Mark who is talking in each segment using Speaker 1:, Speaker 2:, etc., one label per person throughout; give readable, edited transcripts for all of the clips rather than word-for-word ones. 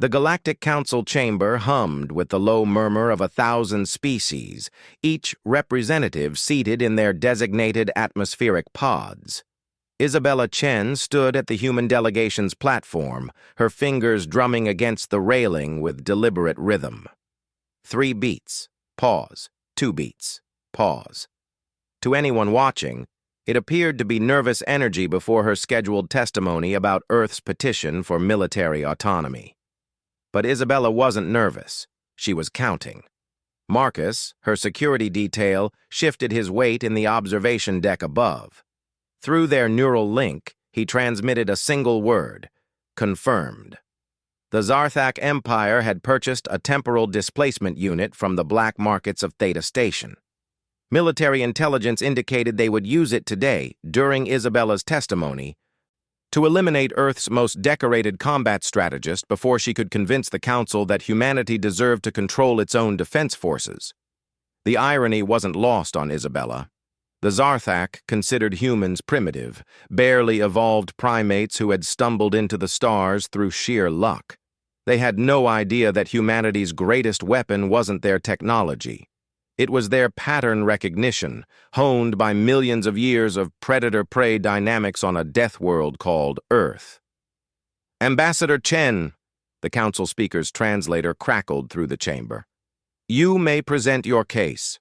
Speaker 1: The Galactic Council chamber hummed with the low murmur of 1,000 species, each representative seated in their designated atmospheric pods. Isabella Chen stood at the human delegation's platform, her fingers drumming against the railing with deliberate rhythm. 3 beats, pause, 2 beats, pause. To anyone watching, it appeared to be nervous energy before her scheduled testimony about Earth's petition for military autonomy. But Isabella wasn't nervous. She was counting. Marcus, her security detail, shifted his weight in the observation deck above. Through their neural link, he transmitted a single word: confirmed. The Zarthak Empire had purchased a temporal displacement unit from the black markets of Theta Station. Military intelligence indicated they would use it today, during Isabella's testimony, to eliminate Earth's most decorated combat strategist before she could convince the Council that humanity deserved to control its own defense forces. The irony wasn't lost on Isabella. The Zarthak considered humans primitive, barely evolved primates who had stumbled into the stars through sheer luck. They had no idea that humanity's greatest weapon wasn't their technology. It was their pattern recognition, honed by millions of years of predator-prey dynamics on a death world called Earth. "Ambassador Chen," the council speaker's translator crackled through the chamber. "You may present your case."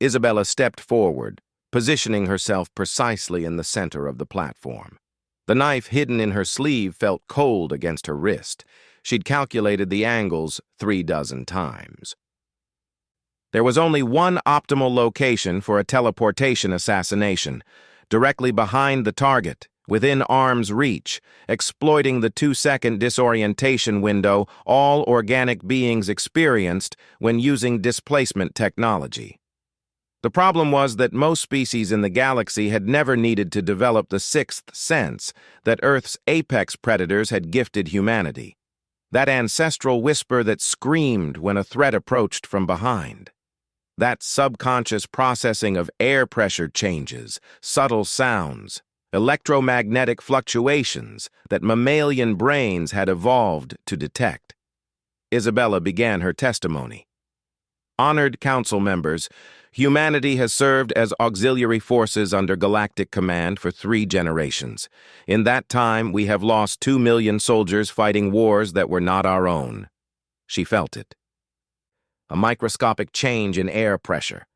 Speaker 1: Isabella stepped forward, positioning herself precisely in the center of the platform. The knife hidden in her sleeve felt cold against her wrist. She'd calculated the angles 36 times. There was only one optimal location for a teleportation assassination, directly behind the target, within arm's reach, exploiting the 2-second disorientation window all organic beings experienced when using displacement technology. The problem was that most species in the galaxy had never needed to develop the 6th sense that Earth's apex predators had gifted humanity, that ancestral whisper that screamed when a threat approached from behind. That subconscious processing of air pressure changes, subtle sounds, electromagnetic fluctuations that mammalian brains had evolved to detect. Isabella began her testimony. "Honored council members, humanity has served as auxiliary forces under galactic command for 3 generations. In that time, we have lost 2 million soldiers fighting wars that were not our own." She felt it. A microscopic change in air pressure,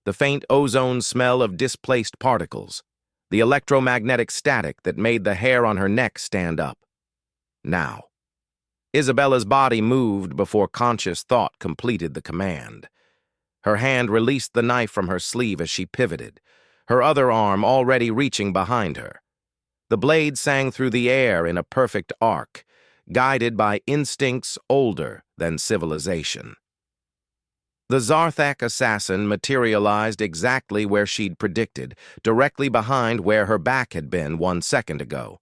Speaker 1: the faint ozone smell of displaced particles, the electromagnetic static that made the hair on her neck stand up. Now. Isabella's body moved before conscious thought completed the command. Her hand released the knife from her sleeve as she pivoted, her other arm already reaching behind her. The blade sang through the air in a perfect arc, guided by instincts older than civilization. The Zarthak assassin materialized exactly where she'd predicted, directly behind where her back had been 1 second ago.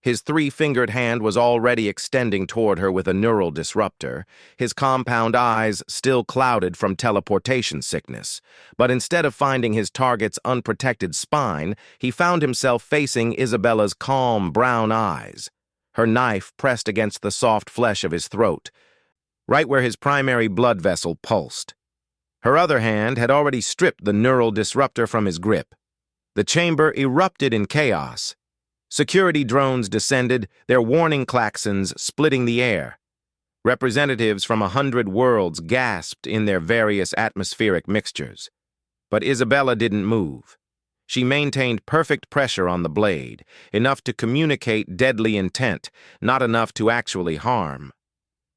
Speaker 1: His 3-fingered hand was already extending toward her with a neural disruptor, his compound eyes still clouded from teleportation sickness. But instead of finding his target's unprotected spine, he found himself facing Isabella's calm brown eyes, her knife pressed against the soft flesh of his throat, right where his primary blood vessel pulsed. Her other hand had already stripped the neural disruptor from his grip. The chamber erupted in chaos. Security drones descended, their warning klaxons splitting the air. Representatives from 100 worlds gasped in their various atmospheric mixtures. But Isabella didn't move. She maintained perfect pressure on the blade, enough to communicate deadly intent, not enough to actually harm.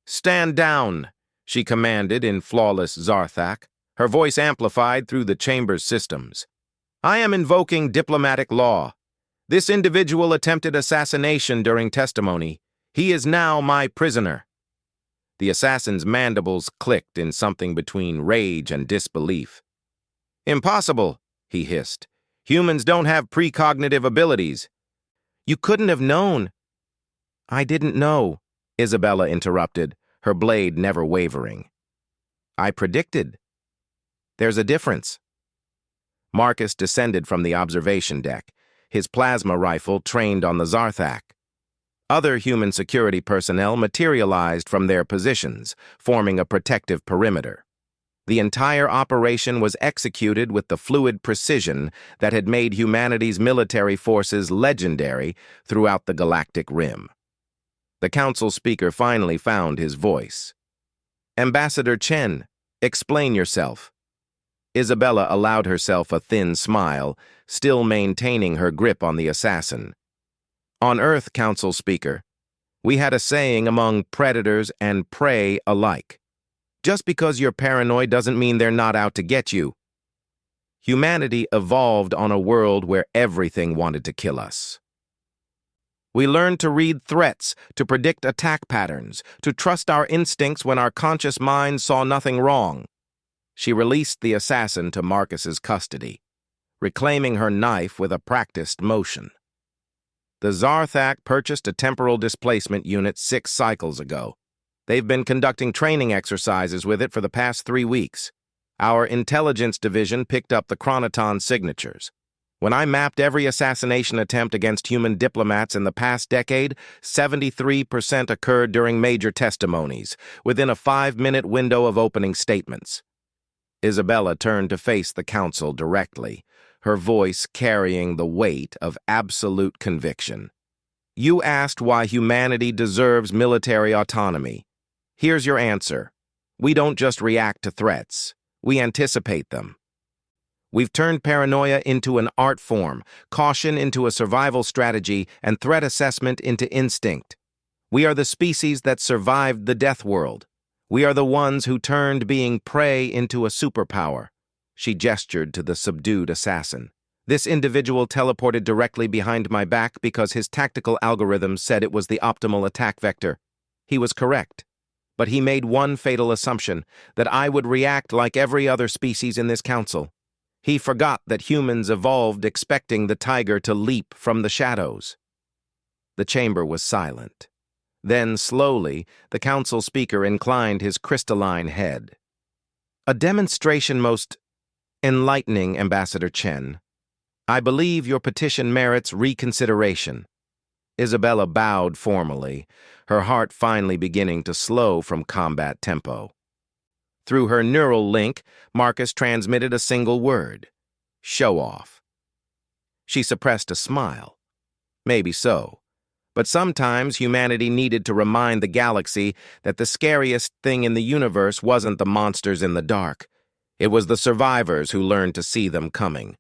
Speaker 1: "Stand down," she commanded in flawless Zarthak, her voice amplified through the chamber's systems. "I am invoking diplomatic law. This individual attempted assassination during testimony. He is now my prisoner." The assassin's mandibles clicked in something between rage and disbelief. "Impossible," he hissed. "Humans don't have precognitive abilities." "You couldn't have known." "I didn't know," Isabella interrupted, her blade never wavering. "I predicted." "There's a difference." Marcus descended from the observation deck, his plasma rifle trained on the Zarthak. Other human security personnel materialized from their positions, forming a protective perimeter. The entire operation was executed with the fluid precision that had made humanity's military forces legendary throughout the galactic rim. The council speaker finally found his voice. "Ambassador Chen, explain yourself." Isabella allowed herself a thin smile, still maintaining her grip on the assassin. "On Earth, council speaker, we had a saying among predators and prey alike. Just because you're paranoid doesn't mean they're not out to get you. Humanity evolved on a world where everything wanted to kill us. We learned to read threats, to predict attack patterns, to trust our instincts when our conscious minds saw nothing wrong." She released the assassin to Marcus's custody, reclaiming her knife with a practiced motion. "The Zarthak purchased a temporal displacement unit 6 cycles ago. They've been conducting training exercises with it for the past 3 weeks. Our intelligence division picked up the chronoton signatures. When I mapped every assassination attempt against human diplomats in the past decade, 73% occurred during major testimonies, within a 5-minute window of opening statements." Isabella turned to face the council directly, her voice carrying the weight of absolute conviction. "You asked why humanity deserves military autonomy. Here's your answer. We don't just react to threats. We anticipate them. We've turned paranoia into an art form, caution into a survival strategy, and threat assessment into instinct. We are the species that survived the death world. We are the ones who turned being prey into a superpower." She gestured to the subdued assassin. "This individual teleported directly behind my back because his tactical algorithms said it was the optimal attack vector. He was correct. But he made one fatal assumption, that I would react like every other species in this council. He forgot that humans evolved expecting the tiger to leap from the shadows." The chamber was silent. Then, slowly, the council speaker inclined his crystalline head. "A demonstration most enlightening, Ambassador Chen. I believe your petition merits reconsideration." Isabella bowed formally, her heart finally beginning to slow from combat tempo. Through her neural link, Marcus transmitted a single word: show off. She suppressed a smile. Maybe so. But sometimes humanity needed to remind the galaxy that the scariest thing in the universe wasn't the monsters in the dark. It was the survivors who learned to see them coming.